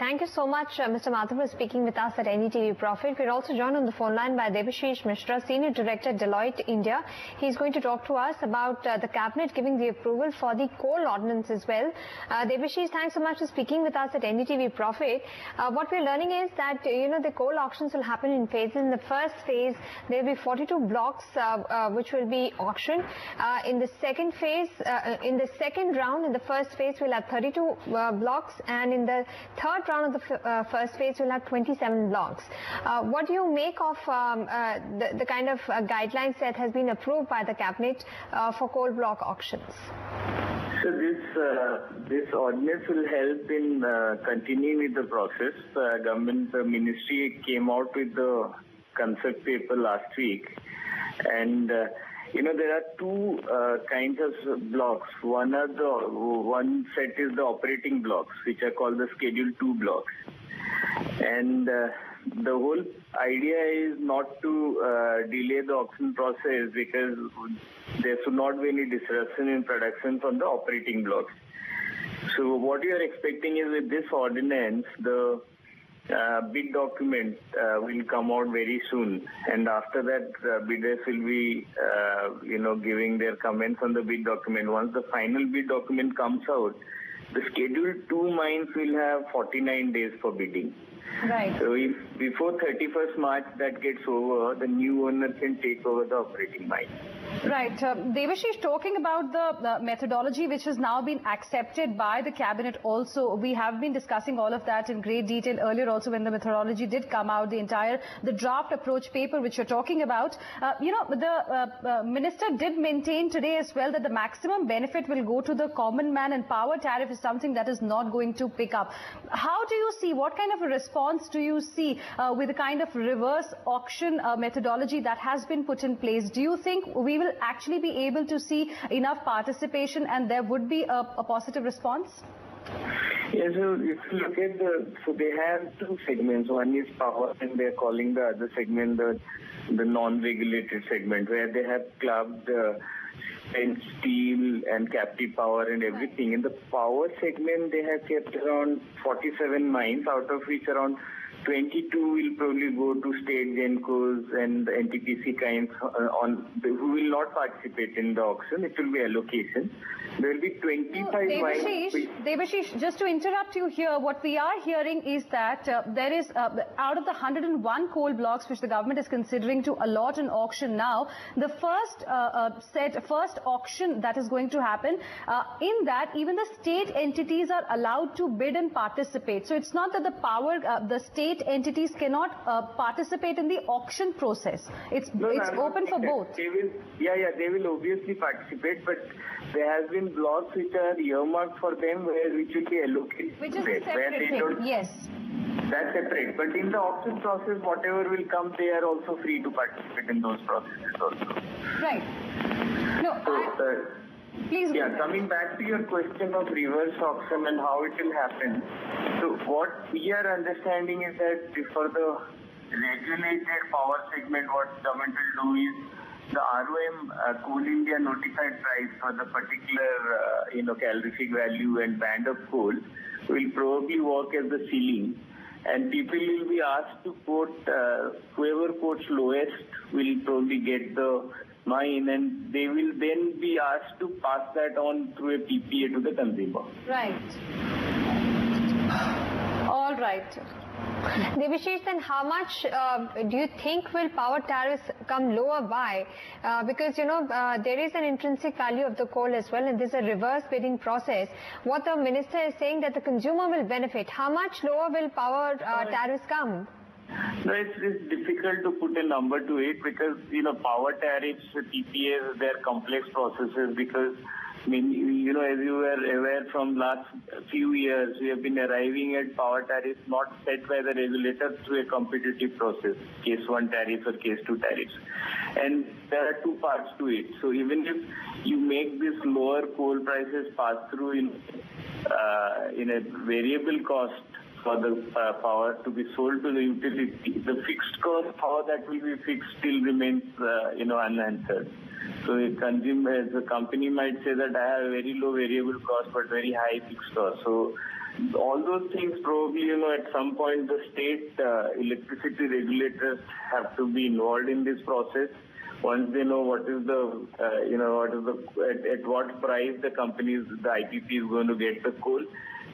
Thank you so much, Mr. Mathur, for speaking with us at NDTV Profit. We're also joined on the phone line by Debasish Mishra, Senior Director, Deloitte, India. He's going to talk to us about the Cabinet giving the approval for the Coal Ordinance as well. Debasish, thanks so much for speaking with us at NDTV Profit. What we're learning is that, the coal auctions will happen in phases. In the first phase, there will be 42 blocks which will be auctioned. In the second phase, in the second round, in the first phase, we'll have 32 blocks, and in the third round of the first phase, we'll have 27 blocks. What do you make of the kind of guidelines that has been approved by the Cabinet for coal block auctions? So this ordinance will help in continuing with the process. Government ministry came out with the concept paper last week, and there are two kinds of blocks. One set is the operating blocks, which are called the Schedule 2 blocks. And the whole idea is not to delay the auction process, because there should not be any disruption in production from the operating blocks. So what we are expecting is, with this ordinance, the bid document will come out very soon, and after that bidders will be giving their comments on the bid document. Once the final bid document comes out, the Schedule 2 mines will have 49 days for bidding. Right. So if before 31st March that gets over, the new owner can take over the operating mine. Right. Debasish, talking about the methodology which has now been accepted by the Cabinet also, we have been discussing all of that in great detail earlier also when the methodology did come out, the draft approach paper which you're talking about. The Minister did maintain today as well that the maximum benefit will go to the common man, and power tariff is something that is not going to pick up. How do you see, what kind of a response do you see with the kind of reverse auction methodology that has been put in place? Do you think we will actually be able to see enough participation and there would be a positive response? Yeah, so if you look at so they have two segments. One is power, and they're calling the other segment the non-regulated segment, where they have clubbed steel and captive power and everything. In the power segment, they have kept around 47 mines, out of which around 22 will probably go to state GENCOs and the NTPC kinds who will not participate in the auction. It will be allocation. There will be 25 mines. Debasish, just to interrupt you here, what we are hearing is that there is, out of the 101 coal blocks which the government is considering to allot an auction now, the first auction that is going to happen, in that even the state entities are allowed to bid and participate. So it's not that the state entities cannot participate in the auction process. It's open for both. They will obviously participate, but there has been blocks which are earmarked for them, which will be allocated. Which is a separate thing, yes. That's separate. But in the auction process, whatever will come, they are also free to participate in those processes also. Right. No, please. Yeah, coming back to your question of reverse auction and how it will happen. So what we are understanding is that for the regulated power segment, what government will do is the ROM Coal India notified price for the particular calorific value and band of coal will probably work as the ceiling, and people will be asked to quote, whoever quotes lowest will probably get the mine, and they will then be asked to pass that on through a PPA to the consumer. Right. All right. Debasish, then how much do you think will power tariffs come lower by? Because, there is an intrinsic value of the coal as well, and there's a reverse bidding process. What the minister is saying that the consumer will benefit. How much lower will power tariffs come? No, it's difficult to put a number to it, because, power tariffs, PPAs, they're complex processes, because as you were aware from last few years, we have been arriving at power tariffs not set by the regulator through a competitive process, case 1 tariffs or case 2 tariffs. And there are two parts to it. So even if you make this lower coal prices pass through in a variable cost for the power to be sold to the utility, the fixed cost power that will be fixed still remains unanswered. So a consumer, the company might say that I have a very low variable cost but very high fixed cost. So all those things probably, at some point the state electricity regulators have to be involved in this process. Once they know what is the, at what price the IPP is going to get the coal,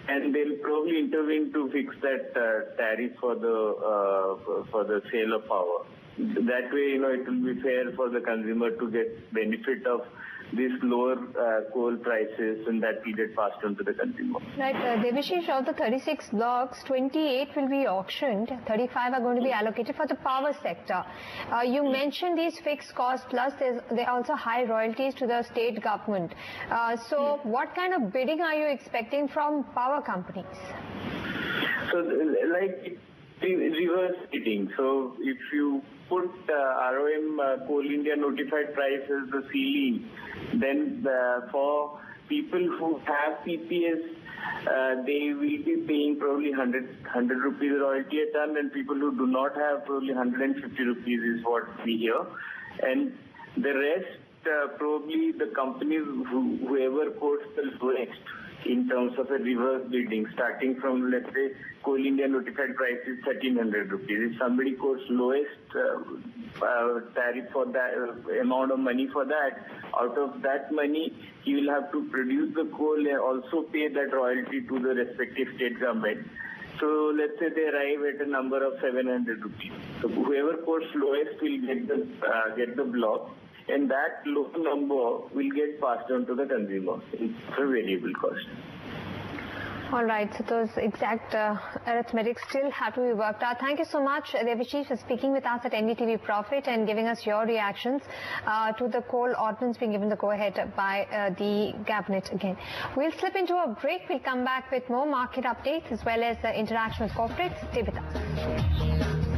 and they'll probably intervene to fix that tariff for the sale of power. That way, it will be fair for the consumer to get benefit of these lower coal prices, and that will get passed on to the consumer. Right, Debasish, of the 36 blocks, 28 will be auctioned, 35 are going to be allocated for the power sector. You mentioned these fixed costs, plus there are also high royalties to the state government. So what kind of bidding are you expecting from power companies? So, like reverse bidding. So if you put ROM Coal India notified price as the ceiling, then for people who have PPS, they will be paying probably 100 rupees royalty a ton, and people who do not have probably 150 rupees is what we hear. And the rest, probably the companies whoever quotes the lowest in terms of a reverse bidding, starting from, let's say, Coal India notified price is 1,300 rupees. If somebody quotes lowest tariff for that amount of money for that, out of that money, he will have to produce the coal and also pay that royalty to the respective state government. So let's say they arrive at a number of 700 rupees. So whoever quotes lowest will get the block, and that low number will get passed on to the consumer. It's a variable cost. All right, so those exact arithmetic still have to be worked out. Thank you so much, Debasish, for speaking with us at NDTV Profit and giving us your reactions to the coal ordinance being given the go-ahead by the cabinet again. We'll slip into a break. We'll come back with more market updates as well as interaction with corporates. Stay with us.